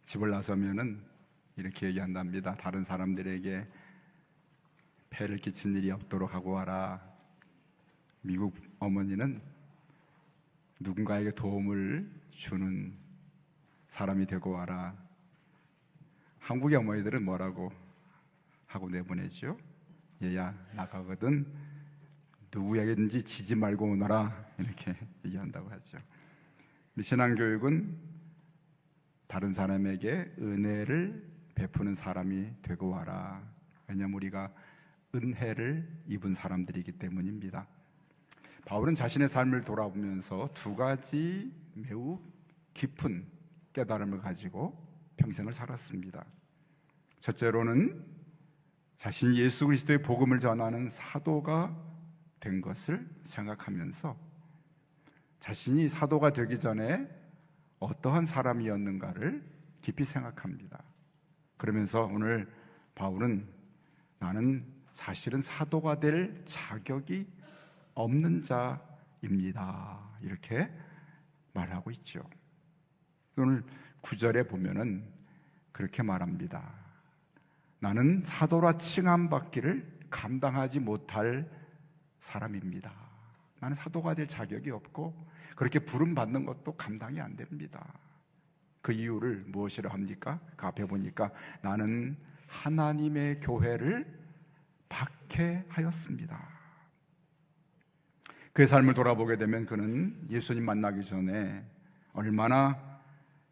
집을 나서면은 이렇게 얘기한답니다. 다른 사람들에게 폐를 끼친 일이 없도록 하고 와라. 미국 어머니는 누군가에게 도움을 주는 사람이 되고 와라. 한국의 어머니들은 뭐라고 하고 내보내죠? 얘야 나가거든 누구에게든지 지지 말고 오너라, 이렇게 얘기한다고 하죠. 신앙교육은 다른 사람에게 은혜를 베푸는 사람이 되고 와라. 왜냐하면 우리가 은혜를 입은 사람들이기 때문입니다. 바울은 자신의 삶을 돌아보면서 두 가지 매우 깊은 깨달음을 가지고 평생을 살았습니다. 첫째로는 자신이 예수 그리스도의 복음을 전하는 사도가 된 것을 생각하면서 자신이 사도가 되기 전에 어떠한 사람이었는가를 깊이 생각합니다. 그러면서 오늘 바울은 나는 사실은 사도가 될 자격이 없는 자입니다, 이렇게 말하고 있죠. 오늘 9절에 보면은 그렇게 말합니다. 나는 사도라 칭함받기를 감당하지 못할 사람입니다. 나는 사도가 될 자격이 없고 그렇게 부름받는 것도 감당이 안 됩니다. 그 이유를 무엇이라 합니까? 그 앞에 보니까 나는 하나님의 교회를 박해하였습니다. 그의 삶을 돌아보게 되면 그는 예수님 만나기 전에 얼마나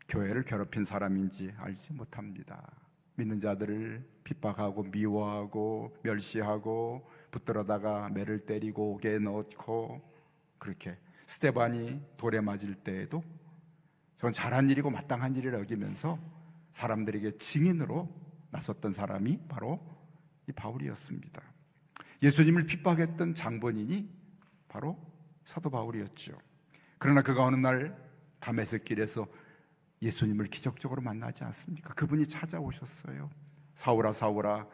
교회를 괴롭힌 사람인지 알지 못합니다. 믿는 자들을 핍박하고 미워하고 멸시하고 붙들어다가 매를 때리고 옥에 넣고, 그렇게 스데반이 돌에 맞을 때에도 저건 잘한 일이고 마땅한 일이라 여기면서 사람들에게 증인으로 나섰던 사람이 바로 이 바울이었습니다. 예수님을 핍박했던 장본인이 바로 사도 바울이었죠. 그러나 그가 어느 날 다메섹 길에서 예수님을 기적적으로 만나지 않습니까? 그분이 찾아오셨어요. 사울아 사울아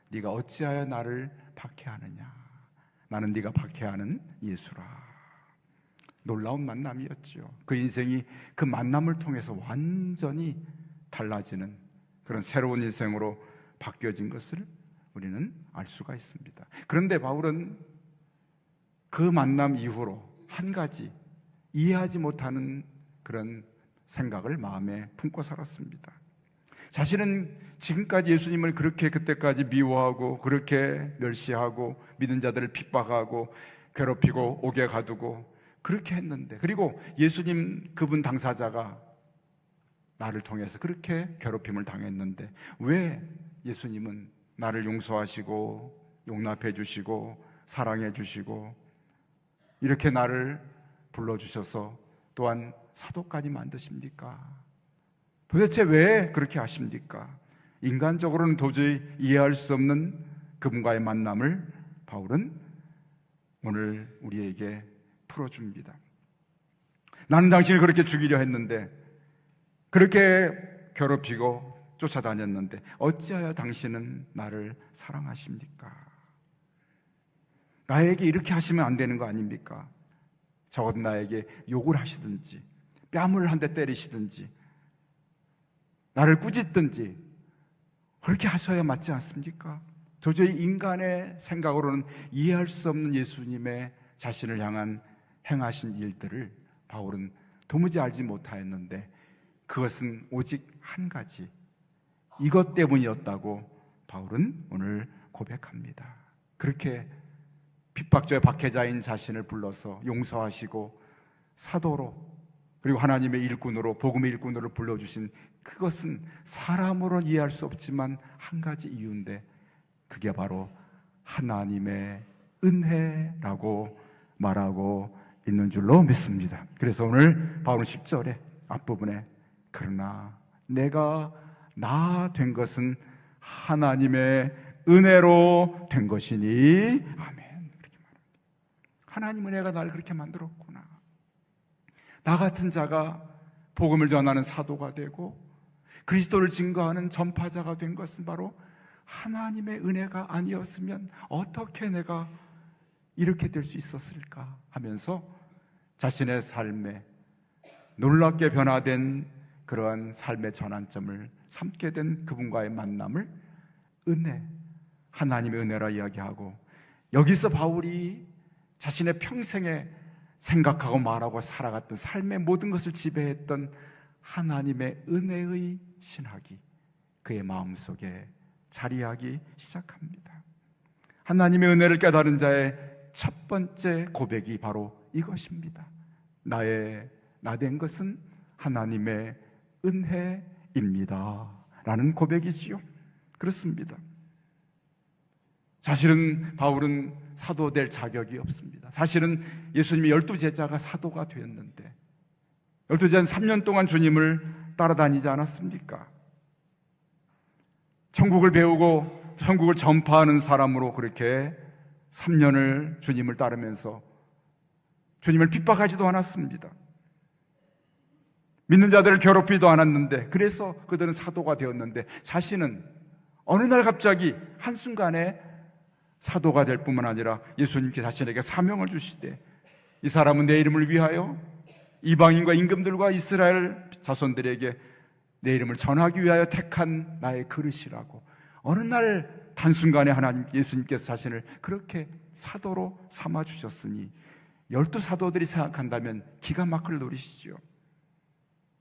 네가 어찌하여 나를 박해하느냐? 나는 네가 박해하는 예수라. 놀라운 만남이었죠. 그 인생이 그 만남을 통해서 완전히 달라지는 그런 새로운 인생으로 바뀌어진 것을 우리는 알 수가 있습니다. 그런데 바울은 그 만남 이후로 한 가지 이해하지 못하는 그런 생각을 마음에 품고 살았습니다. 자신은 지금까지 예수님을 그렇게 그때까지 미워하고 그렇게 멸시하고 믿는 자들을 핍박하고 괴롭히고 옥에 가두고 그렇게 했는데, 그리고 예수님 그분 당사자가 나를 통해서 그렇게 괴롭힘을 당했는데 왜 예수님은 나를 용서하시고 용납해 주시고 사랑해 주시고 이렇게 나를 불러주셔서 또한 사도까지 만드십니까? 도대체 왜 그렇게 하십니까? 인간적으로는 도저히 이해할 수 없는 그분과의 만남을 바울은 오늘 우리에게 풀어줍니다. 나는 당신을 그렇게 죽이려 했는데, 그렇게 괴롭히고 쫓아다녔는데 어찌하여 당신은 나를 사랑하십니까? 나에게 이렇게 하시면 안 되는 거 아닙니까? 적어도 나에게 욕을 하시든지 뺨을 한 대 때리시든지 나를 꾸짖든지 그렇게 하셔야 맞지 않습니까? 도저히 인간의 생각으로는 이해할 수 없는 예수님의 자신을 향한 행하신 일들을 바울은 도무지 알지 못하였는데 그것은 오직 한 가지, 이것 때문이었다고 바울은 오늘 고백합니다. 그렇게 핍박죄 박해자인 자신을 불러서 용서하시고 사도로, 그리고 하나님의 일꾼으로, 복음의 일꾼으로 불러주신 그것은 사람으로는 이해할 수 없지만 한 가지 이유인데 그게 바로 하나님의 은혜라고 말하고 있는 줄로 믿습니다. 그래서 오늘 바울은 10절에 앞부분에 그러나 내가 나 된 것은 하나님의 은혜로 된 것이니 아멘, 그렇게 말합니다. 하나님 은혜가 나를 그렇게 만들었구나. 나 같은 자가 복음을 전하는 사도가 되고 그리스도를 증거하는 전파자가 된 것은 바로 하나님의 은혜가 아니었으면 어떻게 내가 이렇게 될 수 있었을까 하면서 자신의 삶에 놀랍게 변화된 그러한 삶의 전환점을 삼게 된 그분과의 만남을 은혜, 하나님의 은혜라 이야기하고, 여기서 바울이 자신의 평생에 생각하고 말하고 살아갔던 삶의 모든 것을 지배했던 하나님의 은혜의 신학이 그의 마음속에 자리하기 시작합니다. 하나님의 은혜를 깨달은 자의 첫 번째 고백이 바로 이것입니다. 나 된 것은 하나님의 은혜입니다 라는 고백이지요. 그렇습니다. 사실은 바울은 사도 될 자격이 없습니다. 사실은 예수님이 12제자가 사도가 되었는데 12제자는 3년 동안 주님을 따라다니지 않았습니까? 천국을 배우고 천국을 전파하는 사람으로 그렇게 3년을 주님을 따르면서 주님을 핍박하지도 않았습니다. 믿는 자들을 괴롭히지도 않았는데, 그래서 그들은 사도가 되었는데, 자신은 어느 날 갑자기 한순간에 사도가 될 뿐만 아니라 예수님께 자신에게 사명을 주시되, 이 사람은 내 이름을 위하여 이방인과 임금들과 이스라엘 자손들에게 내 이름을 전하기 위하여 택한 나의 그릇이라고, 어느 날 단순간에 하나님 예수님께서 자신을 그렇게 사도로 삼아주셨으니 12사도들이 생각한다면 기가 막힐 노릇이죠.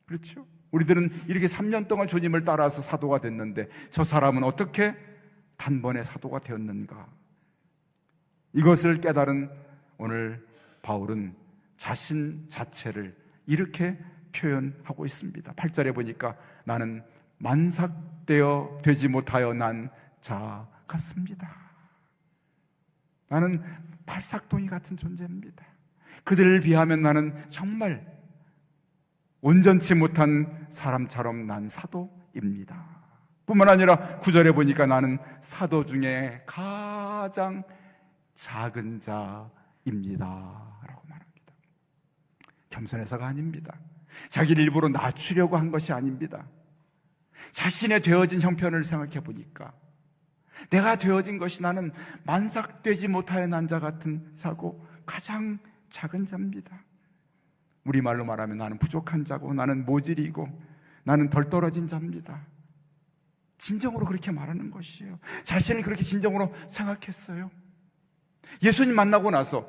그렇죠? 우리들은 이렇게 3년 동안 주님을 따라서 사도가 됐는데 저 사람은 어떻게 단번에 사도가 되었는가? 이것을 깨달은 오늘 바울은 자신 자체를 이렇게 표현하고 있습니다. 8절에 보니까 나는 만삭되어 되지 못하여 난 자 같습니다. 나는 팔싹동이 같은 존재입니다. 그들을 비하면 나는 정말 온전치 못한 사람처럼 난 사도입니다. 뿐만 아니라 9절에 보니까 나는 사도 중에 가장 작은 자입니다 라고 말합니다. 겸손해서가 아닙니다. 자기를 일부러 낮추려고 한 것이 아닙니다. 자신의 되어진 형편을 생각해 보니까 내가 되어진 것이 나는 만삭되지 못하여 난 자 같은 자고 가장 작은 자입니다. 우리말로 말하면 나는 부족한 자고 나는 모질이고 나는 덜 떨어진 자입니다. 진정으로 그렇게 말하는 것이에요. 자신을 그렇게 진정으로 생각했어요. 예수님 만나고 나서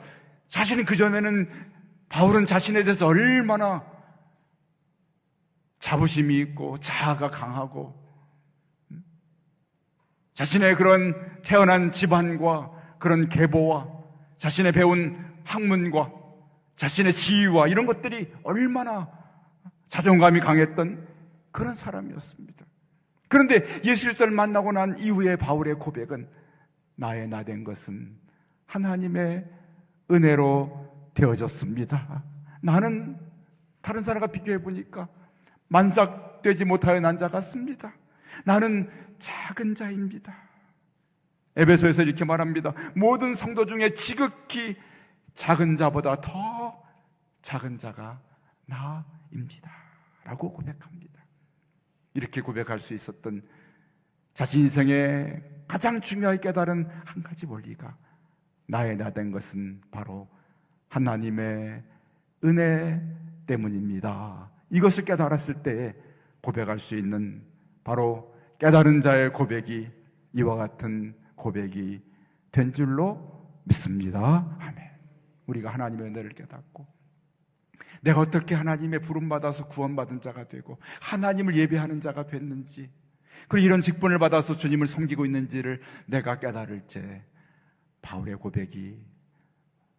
자신은 그전에는 바울은 자신에 대해서 얼마나 자부심이 있고 자아가 강하고 자신의 그런 태어난 집안과 그런 계보와 자신의 배운 학문과 자신의 지위와 이런 것들이 얼마나 자존감이 강했던 그런 사람이었습니다. 그런데 예수 그리스도를 만나고 난 이후에 바울의 고백은 나의 나 된 것은 하나님의 은혜로 되어졌습니다. 나는 다른 사람과 비교해 보니까 만삭되지 못하여 난 자 같습니다. 나는 작은 자입니다. 에베소에서 이렇게 말합니다. 모든 성도 중에 지극히 작은 자보다 더 작은 자가 나입니다 라고 고백합니다. 이렇게 고백할 수 있었던 자신 인생의 가장 중요하게 깨달은 한 가지 원리가 나의 나 된 것은 바로 하나님의 은혜 때문입니다. 이것을 깨달았을 때에 고백할 수 있는 바로 깨달은 자의 고백이 이와 같은 고백이 된 줄로 믿습니다. 아멘. 우리가 하나님의 은혜를 깨닫고 내가 어떻게 하나님의 부름받아서 구원받은 자가 되고 하나님을 예배하는 자가 됐는지, 그리고 이런 직분을 받아서 주님을 섬기고 있는지를 내가 깨달을 때 바울의 고백이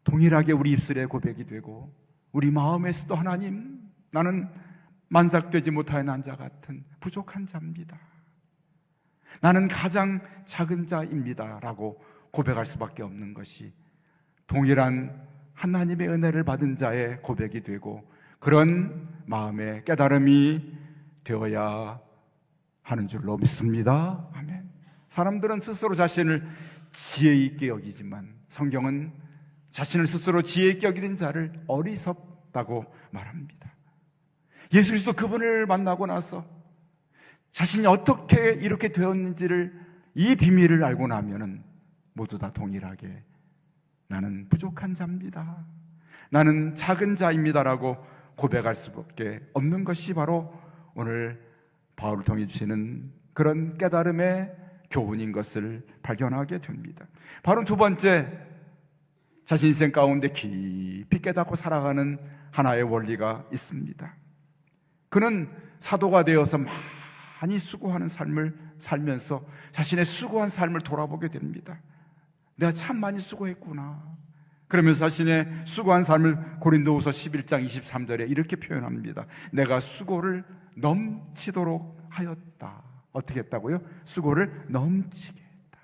동일하게 우리 입술의 고백이 되고 우리 마음에서도 하나님, 나는 만삭되지 못하여 난 자 같은 부족한 자입니다. 나는 가장 작은 자입니다 라고 고백할 수밖에 없는 것이 동일한 하나님의 은혜를 받은 자의 고백이 되고 그런 마음의 깨달음이 되어야 하는 줄로 믿습니다. 아멘. 사람들은 스스로 자신을 지혜 있게 여기지만 성경은 자신을 스스로 지혜 있게 여기는 자를 어리석다고 말합니다. 예수 그리스도 그분을 만나고 나서 자신이 어떻게 이렇게 되었는지를, 이 비밀을 알고 나면은 모두 다 동일하게 나는 부족한 자입니다, 나는 작은 자입니다라고 고백할 수밖에 없는 것이 바로 오늘 바울을 통해 주시는 그런 깨달음의 교훈인 것을 발견하게 됩니다. 바로 두 번째, 자신 인생 가운데 깊이 깨닫고 살아가는 하나의 원리가 있습니다. 그는 사도가 되어서 많이 수고하는 삶을 살면서 자신의 수고한 삶을 돌아보게 됩니다. 내가 참 많이 수고했구나. 그러면서 자신의 수고한 삶을 고린도후서 11장 23절에 이렇게 표현합니다. 내가 수고를 넘치도록 하였다. 어떻게 했다고요? 수고를 넘치게 했다.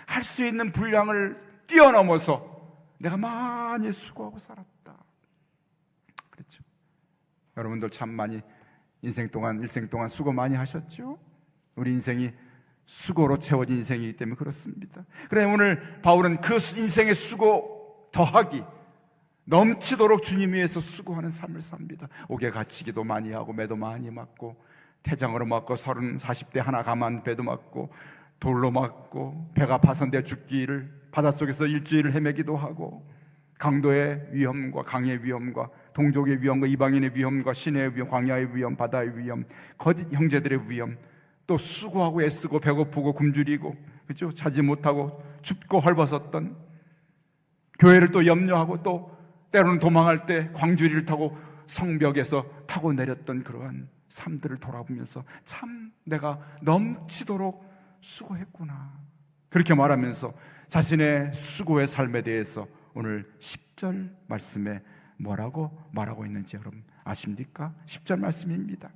할 수 있는 분량을 뛰어넘어서 내가 많이 수고하고 살았다. 그렇죠. 여러분들 참 많이 일생 동안 수고 많이 하셨죠? 우리 인생이 수고로 채워진 인생이기 때문에 그렇습니다. 그래 오늘 바울은 그 인생의 수고 더하기, 넘치도록 주님 위해서 수고하는 삶을 삽니다. 옥에 갇히기도 많이 하고 매도 많이 맞고 태장으로 맞고 40대 하나 가만 배도 맞고 돌로 맞고 배가 파손돼 죽기를 바닷속에서 일주일을 헤매기도 하고 강도의 위험과 강의 위험과 동족의 위험과 이방인의 위험과 시내의 위험, 광야의 위험, 바다의 위험, 거짓 형제들의 위험, 또 수고하고 애쓰고 배고프고 굶주리고 그렇죠? 자지 못하고 춥고 헐벗었던 교회를 또 염려하고 또 때로는 도망할 때 광주리를 타고 성벽에서 타고 내렸던 그러한 삶들을 돌아보면서 참 내가 넘치도록 수고했구나 그렇게 말하면서 자신의 수고의 삶에 대해서 오늘 10절 말씀에 뭐라고 말하고 있는지 여러분 아십니까? 10절 말씀입니다.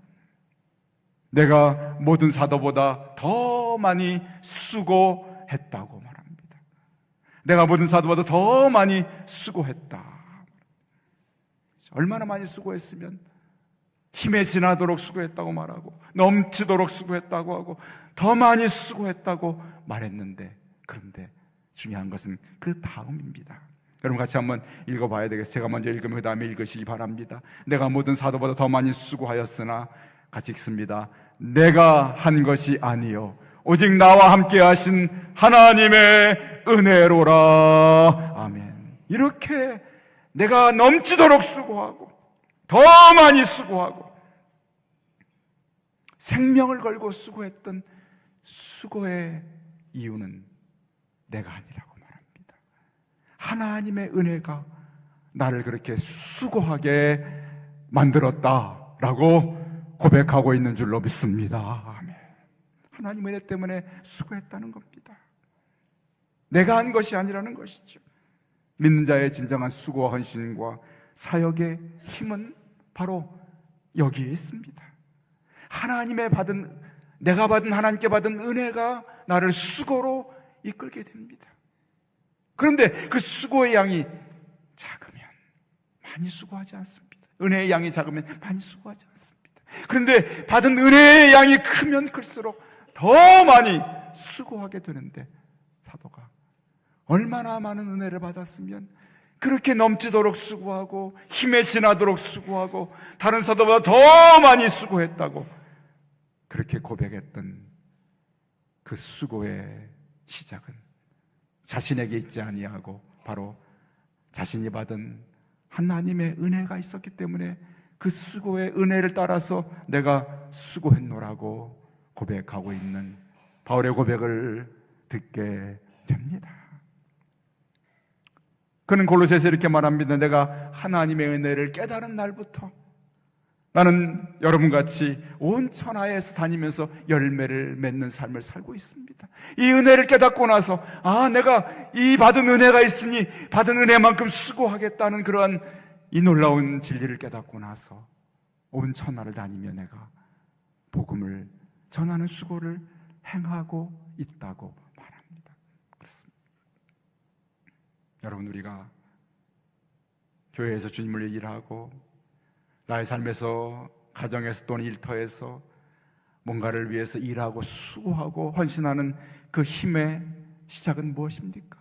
내가 모든 사도보다 더 많이 수고했다고 말합니다. 내가 모든 사도보다 더 많이 수고했다. 얼마나 많이 수고했으면 힘에 지나도록 수고했다고 말하고 넘치도록 수고했다고 하고 더 많이 수고했다고 말했는데, 그런데 중요한 것은 그 다음입니다. 여러분 같이 한번 읽어봐야 되겠어요. 제가 먼저 읽으면 그 다음에 읽으시기 바랍니다. 내가 모든 사도보다 더 많이 수고하였으나, 같이 읽습니다. 내가 한 것이 아니요 오직 나와 함께 하신 하나님의 은혜로라. 아멘. 이렇게 내가 넘치도록 수고하고 더 많이 수고하고 생명을 걸고 수고했던 수고의 이유는 내가 아니라고 말합니다. 하나님의 은혜가 나를 그렇게 수고하게 만들었다라고 고백하고 있는 줄로 믿습니다. 아멘. 하나님 은혜 때문에 수고했다는 겁니다. 내가 한 것이 아니라는 것이죠. 믿는 자의 진정한 수고와 헌신과 사역의 힘은 바로 여기에 있습니다. 내가 받은 하나님께 받은 은혜가 나를 수고로 이끌게 됩니다. 그런데 그 수고의 양이 작으면 많이 수고하지 않습니다. 은혜의 양이 작으면 많이 수고하지 않습니다. 그런데 받은 은혜의 양이 크면 클수록 더 많이 수고하게 되는데, 사도가 얼마나 많은 은혜를 받았으면 그렇게 넘치도록 수고하고 힘에 지나도록 수고하고 다른 사도보다 더 많이 수고했다고 그렇게 고백했던 그 수고의 시작은 자신에게 있지 아니하고 바로 자신이 받은 하나님의 은혜가 있었기 때문에 그 수고의 은혜를 따라서 내가 수고했노라고 고백하고 있는 바울의 고백을 듣게 됩니다. 그는 골로새에서 이렇게 말합니다. 내가 하나님의 은혜를 깨달은 날부터 나는 여러분같이 온 천하에서 다니면서 열매를 맺는 삶을 살고 있습니다. 이 은혜를 깨닫고 나서 내가 이 받은 은혜가 있으니 받은 은혜만큼 수고하겠다는 그러한 이 놀라운 진리를 깨닫고 나서 온 천하를 다니며 내가 복음을 전하는 수고를 행하고 있다고 말합니다. 그렇습니다. 여러분, 우리가 교회에서 주님을 일하고 나의 삶에서, 가정에서 또는 일터에서 뭔가를 위해서 일하고 수고하고 헌신하는 그 힘의 시작은 무엇입니까?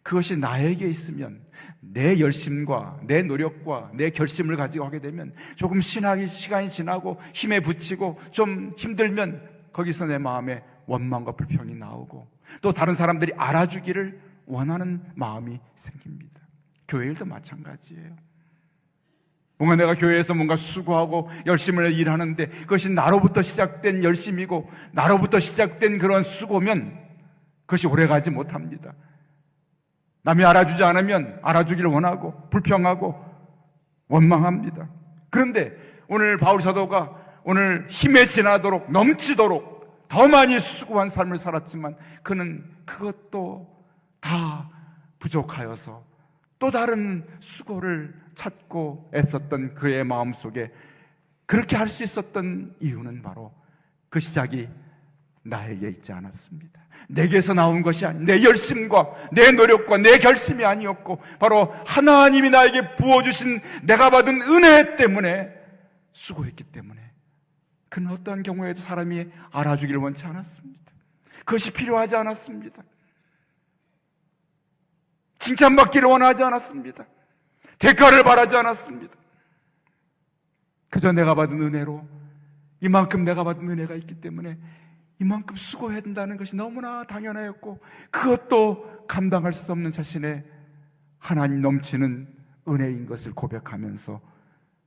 그것이 나에게 있으면 내 열심과 내 노력과 내 결심을 가지고 하게 되면 조금 시간이 지나고 힘에 부치고 좀 힘들면 거기서 내 마음에 원망과 불평이 나오고 또 다른 사람들이 알아주기를 원하는 마음이 생깁니다. 교회 일도 마찬가지예요. 뭔가 내가 교회에서 뭔가 수고하고 열심히 일하는데 그것이 나로부터 시작된 열심이고 나로부터 시작된 그런 수고면 그것이 오래가지 못합니다. 남이 알아주지 않으면 알아주기를 원하고 불평하고 원망합니다. 그런데 오늘 바울 사도가 오늘 힘에 지나도록 넘치도록 더 많이 수고한 삶을 살았지만 그는 그것도 다 부족하여서 또 다른 수고를 찾고 애썼던 그의 마음속에 그렇게 할 수 있었던 이유는 바로 그 시작이 나에게 있지 않았습니다. 내게서 나온 것이 아니, 내 열심과 내 노력과 내 결심이 아니었고 바로 하나님이 나에게 부어주신 내가 받은 은혜 때문에 수고했기 때문에 그는 어떠한 경우에도 사람이 알아주기를 원치 않았습니다. 그것이 필요하지 않았습니다. 칭찬받기를 원하지 않았습니다. 대가를 바라지 않았습니다. 그저 내가 받은 은혜로 이만큼 내가 받은 은혜가 있기 때문에 이만큼 수고해야 된다는 것이 너무나 당연하였고 그것도 감당할 수 없는 자신의 하나님 넘치는 은혜인 것을 고백하면서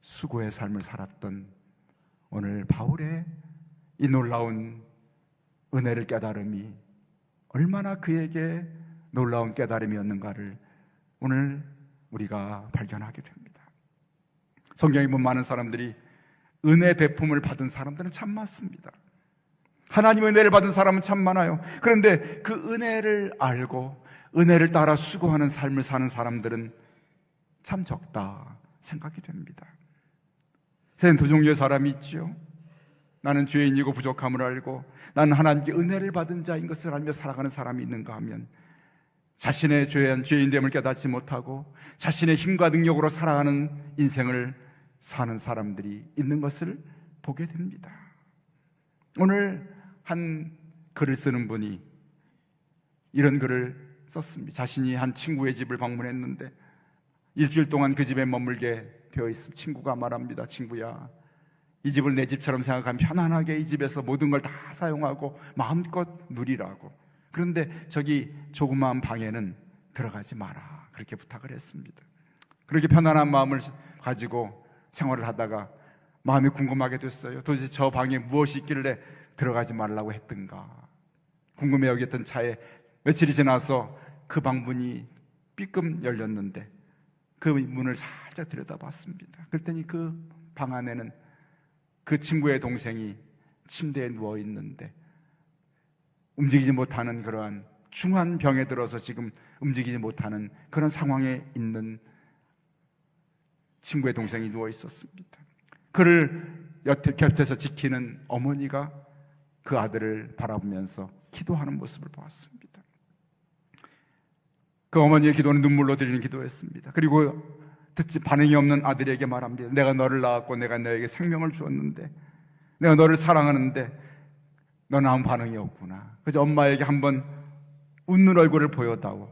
수고의 삶을 살았던 오늘 바울의 이 놀라운 은혜를 깨달음이 얼마나 그에게 놀라운 깨달음이었는가를 오늘 우리가 발견하게 됩니다. 성경에 보면 많은 사람들이 은혜 베품을 받은 사람들은 참 많습니다. 하나님의 은혜를 받은 사람은 참 많아요. 그런데 그 은혜를 알고 은혜를 따라 수고하는 삶을 사는 사람들은 참 적다 생각이 됩니다. 세상 두 종류의 사람이 있죠. 나는 죄인이고 부족함을 알고 나는 하나님께 은혜를 받은 자인 것을 알며 살아가는 사람이 있는가 하면 자신의 죄인됨을 깨닫지 못하고 자신의 힘과 능력으로 살아가는 인생을 사는 사람들이 있는 것을 보게 됩니다. 오늘 한 글을 쓰는 분이 이런 글을 썼습니다. 자신이 한 친구의 집을 방문했는데 일주일 동안 그 집에 머물게 되어 있음. 친구가 말합니다. 친구야, 이 집을 내 집처럼 생각하면 편안하게 이 집에서 모든 걸 다 사용하고 마음껏 누리라고. 그런데 저기 조그마한 방에는 들어가지 마라, 그렇게 부탁을 했습니다. 그렇게 편안한 마음을 가지고 생활을 하다가 마음이 궁금하게 됐어요. 도대체 저 방에 무엇이 있길래 들어가지 말라고 했던가. 궁금해 여겼던 차에 며칠이 지나서 그 방문이 삐끔 열렸는데 그 문을 살짝 들여다봤습니다. 그랬더니 그 방 안에는 그 친구의 동생이 침대에 누워 있는데 움직이지 못하는 그러한 중한 병에 들어서 지금 움직이지 못하는 그런 상황에 있는 친구의 동생이 누워 있었습니다. 그를 곁에서 지키는 어머니가 그 아들을 바라보면서 기도하는 모습을 보았습니다. 그 어머니의 기도는 눈물로 드리는 기도였습니다. 그리고 듣지 반응이 없는 아들에게 말합니다. 내가 너를 낳았고 내가 너에게 생명을 주었는데 내가 너를 사랑하는데 너는 아무 반응이 없구나. 그래서 엄마에게 한번 웃는 얼굴을 보여다오.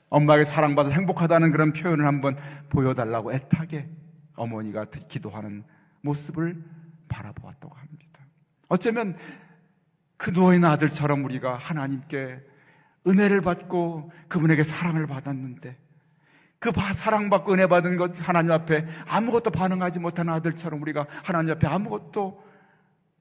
엄마에게 사랑받아 행복하다는 그런 표현을 한번 보여달라고 애타게 어머니가 기도하는 모습을 바라보았다고 합니다. 어쩌면 그 누워있는 아들처럼 우리가 하나님께 은혜를 받고 그분에게 사랑을 받았는데 그 사랑받고 은혜 받은 것 하나님 앞에 아무것도 반응하지 못한 아들처럼 우리가 하나님 앞에 아무것도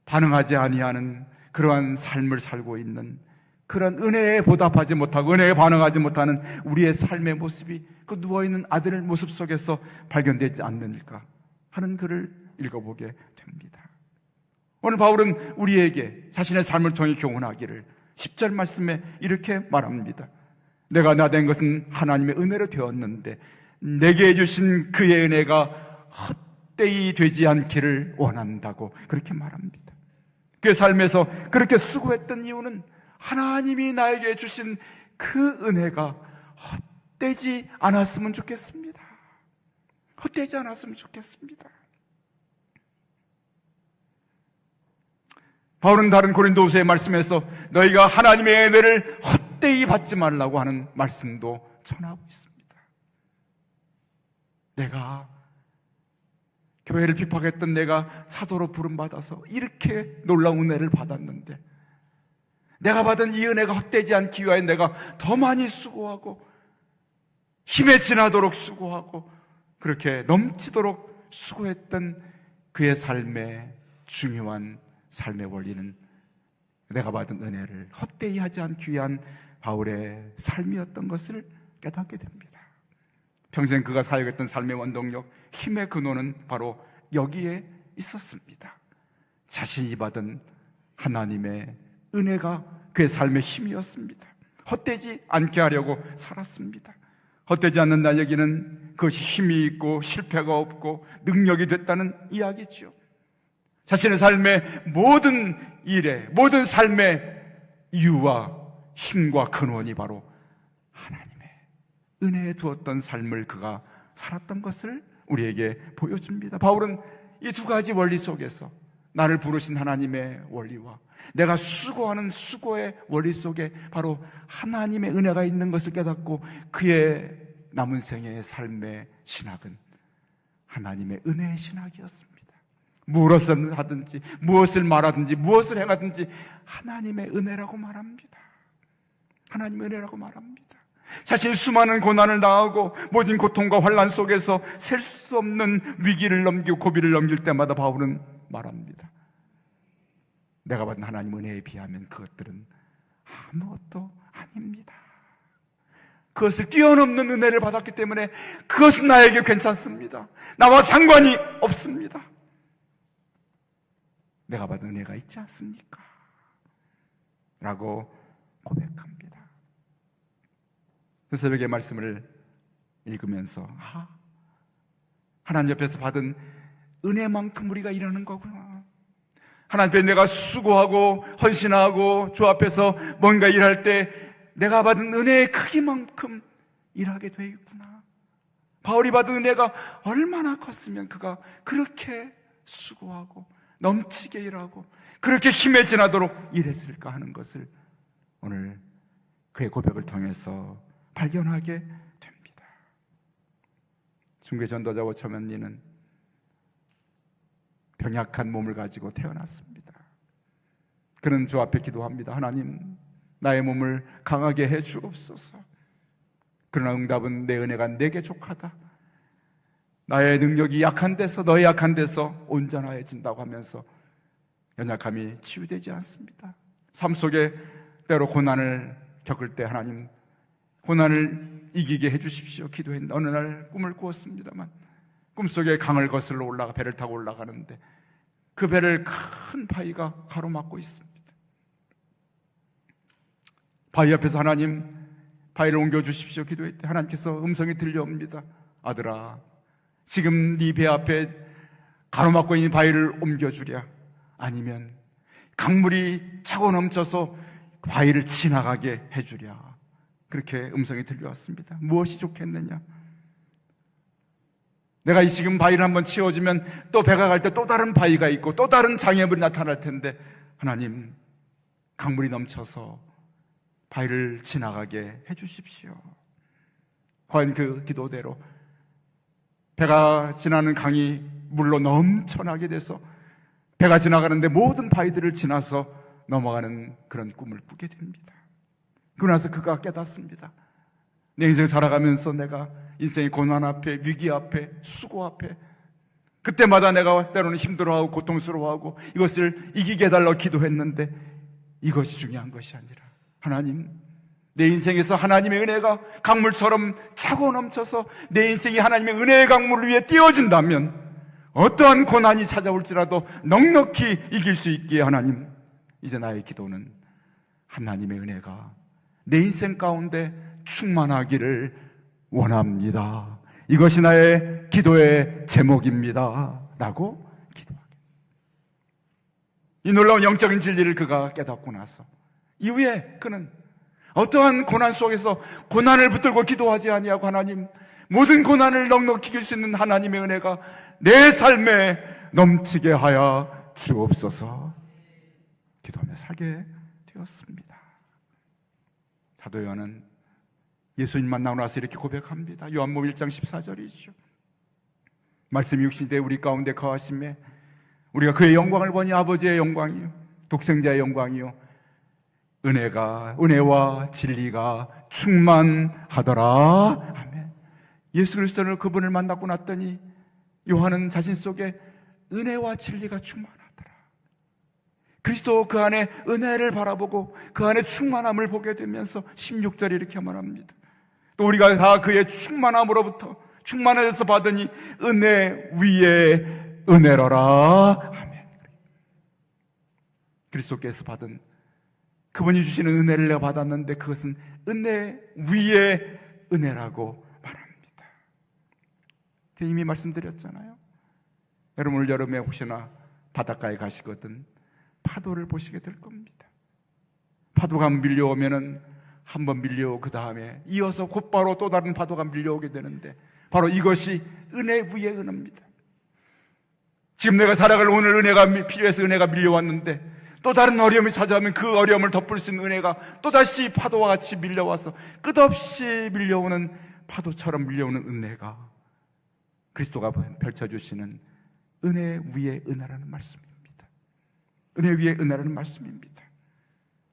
반응하지 아니하는 그러한 삶을 살고 있는 그런 은혜에 보답하지 못하고 은혜에 반응하지 못하는 우리의 삶의 모습이 그 누워있는 아들의 모습 속에서 발견되지 않는가 하는 글을 읽어보게 됩니다. 오늘 바울은 우리에게 자신의 삶을 통해 교훈하기를 10절 말씀에 이렇게 말합니다. 내가 나 된 것은 하나님의 은혜로 되었는데 내게 주신 그의 은혜가 헛되이 되지 않기를 원한다고 그렇게 말합니다. 그의 삶에서 그렇게 수고했던 이유는 하나님이 나에게 주신 그 은혜가 헛되지 않았으면 좋겠습니다. 헛되지 않았으면 좋겠습니다. 바울은 다른 고린도후서의 말씀에서 너희가 하나님의 은혜를 헛되이 받지 말라고 하는 말씀도 전하고 있습니다. 내가 교회를 핍박했던 내가 사도로 부름받아서 이렇게 놀라운 은혜를 받았는데 내가 받은 이 은혜가 헛되지 않기 위하여 내가 더 많이 수고하고 힘에 지나도록 수고하고 그렇게 넘치도록 수고했던 그의 삶의 중요한 삶의 원리는 내가 받은 은혜를 헛되이 하지 않기 위한 바울의 삶이었던 것을 깨닫게 됩니다. 평생 그가 사역했던 삶의 원동력, 힘의 근원은 바로 여기에 있었습니다. 자신이 받은 하나님의 은혜가 그의 삶의 힘이었습니다. 헛되지 않게 하려고 살았습니다. 헛되지 않는 나에게는 그것이 힘이 있고 실패가 없고 능력이 됐다는 이야기죠. 자신의 삶의 모든 일에, 모든 삶의 이유와 힘과 근원이 바로 하나님의 은혜에 두었던 삶을 그가 살았던 것을 우리에게 보여줍니다. 바울은 이 두 가지 원리 속에서 나를 부르신 하나님의 원리와 내가 수고하는 수고의 원리 속에 바로 하나님의 은혜가 있는 것을 깨닫고 그의 남은 생애의 삶의 신학은 하나님의 은혜의 신학이었습니다. 무엇을 하든지 무엇을 말하든지 무엇을 행하든지 하나님의 은혜라고 말합니다. 하나님의 은혜라고 말합니다. 자신이 수많은 고난을 당하고 모든 고통과 환난 속에서 셀 수 없는 위기를 넘기고 고비를 넘길 때마다 바울은 말합니다. 내가 받은 하나님 은혜에 비하면 그것들은 아무것도 아닙니다. 그것을 뛰어넘는 은혜를 받았기 때문에 그것은 나에게 괜찮습니다. 나와 상관이 없습니다. 내가 받은 은혜가 있지 않습니까? 라고 고백합니다. 그 새벽의 말씀을 읽으면서 하나님 옆에서 받은 은혜만큼 우리가 일하는 거구나. 하나님 앞에 내가 수고하고 헌신하고 주 앞에서 뭔가 일할 때 내가 받은 은혜의 크기만큼 일하게 돼 있구나. 바울이 받은 은혜가 얼마나 컸으면 그가 그렇게 수고하고 넘치게 일하고 그렇게 힘에 지나도록 일했을까 하는 것을 오늘 그의 고백을 통해서 발견하게 됩니다. 중계 전도자 오처면리는 병약한 몸을 가지고 태어났습니다. 그는 주 앞에 기도합니다. 하나님, 나의 몸을 강하게 해 주옵소서. 그러나 응답은 내 은혜가 내게 족하다. 나의 능력이 약한 데서 너의 약한 데서 온전해진다고 하면서 연약함이 치유되지 않습니다. 삶 속에 때로 고난을 겪을 때 하나님 고난을 이기게 해주십시오 기도했는데 어느 날 꿈을 꾸었습니다만 꿈속에 강을 거슬러 올라가 배를 타고 올라가는데 그 배를 큰 바위가 가로막고 있습니다. 바위 앞에서 하나님 바위를 옮겨주십시오 기도했대. 하나님께서 음성이 들려옵니다. 아들아, 지금 네 배 앞에 가로막고 있는 바위를 옮겨주랴, 아니면 강물이 차고 넘쳐서 바위를 지나가게 해주랴. 그렇게 음성이 들려왔습니다. 무엇이 좋겠느냐? 내가 이 지금 바위를 한번 치워주면 또 배가 갈 때 또 다른 바위가 있고 또 다른 장애물이 나타날 텐데 하나님, 강물이 넘쳐서 바위를 지나가게 해주십시오. 과연 그 기도대로 배가 지나는 강이 물로 넘쳐나게 돼서 배가 지나가는데 모든 바위들을 지나서 넘어가는 그런 꿈을 꾸게 됩니다. 그러고 나서 그가 깨닫습니다. 내 인생 살아가면서 내가 인생의 고난 앞에, 위기 앞에, 수고 앞에 그때마다 내가 때로는 힘들어하고 고통스러워하고 이것을 이기게 해달라고 기도했는데 이것이 중요한 것이 아니라 하나님, 내 인생에서 하나님의 은혜가 강물처럼 차고 넘쳐서 내 인생이 하나님의 은혜의 강물 위에 띄워진다면 어떠한 고난이 찾아올지라도 넉넉히 이길 수 있기에 하나님, 이제 나의 기도는 하나님의 은혜가 내 인생 가운데 충만하기를 원합니다. 이것이 나의 기도의 제목입니다. 라고 기도하게. 이 놀라운 영적인 진리를 그가 깨닫고 나서 이후에 그는 어떠한 고난 속에서 고난을 붙들고 기도하지 아니하고 하나님, 모든 고난을 넉넉히 이길 수 있는 하나님의 은혜가 내 삶에 넘치게 하여 주옵소서 기도하며 살게 되었습니다. 사도 요한은 예수님 만나고 나서 이렇게 고백합니다. 요한복음 1장 14절이죠. 말씀이 육신되 우리 가운데 거하심에 우리가 그의 영광을 보니 아버지의 영광이요 독생자의 영광이요 은혜와 진리가 충만하더라. 아멘. 예수 그리스도를 그분을 만나고 났더니 요한은 자신 속에 은혜와 진리가 충만하더라. 그리스도 그 안에 은혜를 바라보고 그 안에 충만함을 보게 되면서 16절에 이렇게 말합니다. 또 우리가 다 그의 충만함으로부터 충만해서 받으니 은혜 위에 은혜로라. 아멘. 그리스도께서 받은 그분이 주시는 은혜를 내가 받았는데 그것은 은혜 위에 은혜라고 말합니다. 제가 이미 말씀드렸잖아요. 여러분 올 여름에 혹시나 바닷가에 가시거든 파도를 보시게 될 겁니다. 파도가 밀려오면은 한번 밀려오고 그 다음에 이어서 곧바로 또 다른 파도가 밀려오게 되는데 바로 이것이 은혜 위에 은혜입니다. 지금 내가 살아갈 오늘 은혜가 필요해서 은혜가 밀려왔는데 또 다른 어려움이 찾아오면 그 어려움을 덮을 수 있는 은혜가 또다시 파도와 같이 밀려와서 끝없이 밀려오는 파도처럼 밀려오는 은혜가 그리스도가 펼쳐주시는 은혜 위에 은혜라는 말씀입니다. 은혜 위에 은혜라는 말씀입니다.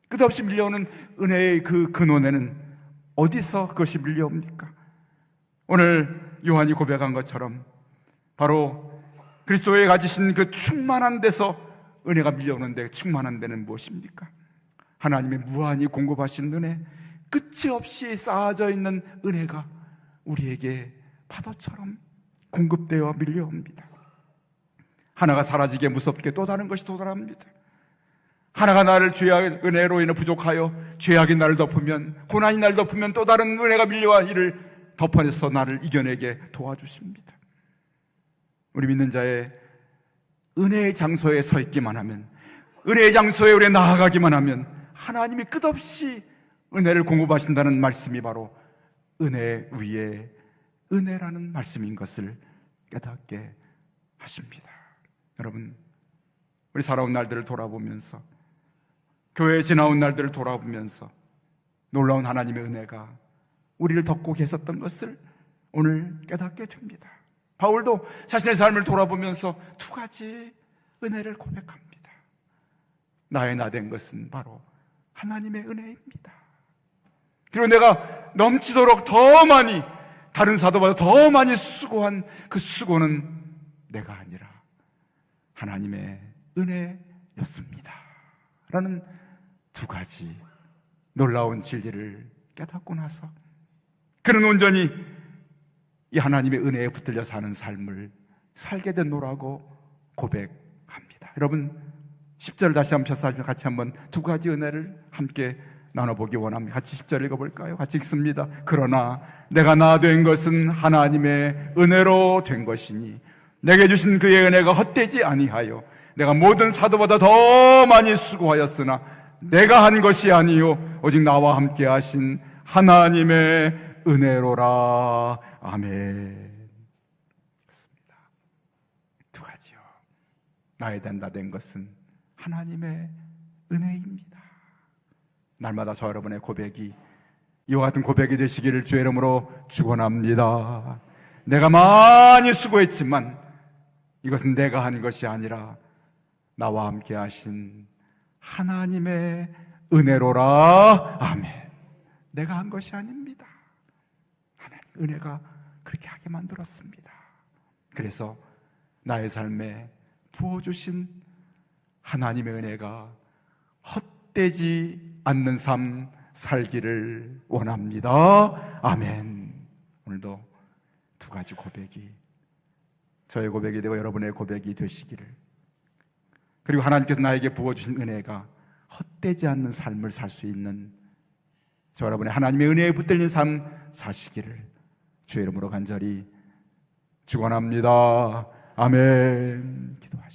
끝없이 밀려오는 은혜의 그 근원에는 어디서 그것이 밀려옵니까? 오늘 요한이 고백한 것처럼 바로 그리스도에 가지신 그 충만한 데서 은혜가 밀려오는데 충만한 데는 무엇입니까? 하나님의 무한히 공급하신 은혜, 끝이 없이 쌓아져 있는 은혜가 우리에게 파도처럼 공급되어 밀려옵니다. 하나가 사라지게 무섭게 또 다른 것이 도달합니다. 하나가 나를 죄악의 은혜로 인해 부족하여 죄악이 나를 덮으면, 고난이 나를 덮으면 또 다른 은혜가 밀려와 이를 덮어내서 나를 이겨내게 도와주십니다. 우리 믿는 자의 은혜의 장소에 서 있기만 하면, 은혜의 장소에 우리 나아가기만 하면 하나님이 끝없이 은혜를 공급하신다는 말씀이 바로 은혜 위에 은혜라는 말씀인 것을 깨닫게 하십니다. 여러분, 우리 살아온 날들을 돌아보면서, 교회에 지나온 날들을 돌아보면서 놀라운 하나님의 은혜가 우리를 덮고 계셨던 것을 오늘 깨닫게 됩니다. 바울도 자신의 삶을 돌아보면서 두 가지 은혜를 고백합니다. 나의 나 된 것은 바로 하나님의 은혜입니다. 그리고 내가 넘치도록 더 많이, 다른 사도보다 더 많이 수고한 그 수고는 내가 아니라 하나님의 은혜였습니다 라는 두 가지 놀라운 진리를 깨닫고 나서 그는 온전히 이 하나님의 은혜에 붙들려 사는 삶을 살게 됐노라고 고백합니다. 여러분 10절 다시 한번 펴서 같이 한번 두 가지 은혜를 함께 나눠보기 원합니다. 같이 10절 읽어볼까요? 같이 읽습니다. 그러나 내가 나 된 것은 하나님의 은혜로 된 것이니 내게 주신 그의 은혜가 헛되지 아니하여 내가 모든 사도보다 더 많이 수고하였으나 내가 한 것이 아니요 오직 나와 함께 하신 하나님의 은혜로라. 아멘. 그렇습니다. 두 가지요. 나에 대한 나 된 것은 하나님의 은혜입니다. 날마다 저 여러분의 고백이 이와 같은 고백이 되시기를 주의 이름으로 축원합니다. 내가 많이 수고했지만 이것은 내가 한 것이 아니라 나와 함께 하신 하나님의 은혜로라. 아멘. 내가 한 것이 아닙니다. 하나님 은혜가 그렇게 하게 만들었습니다. 그래서 나의 삶에 부어주신 하나님의 은혜가 헛되지 않는 삶 살기를 원합니다. 아멘. 오늘도 두 가지 고백이 저의 고백이 되고 여러분의 고백이 되시기를, 그리고 하나님께서 나에게 부어주신 은혜가 헛되지 않는 삶을 살 수 있는 저 여러분의 하나님의 은혜에 붙들린 삶 사시기를 주의 이름으로 간절히 축원합니다. 아멘. 기도하시죠.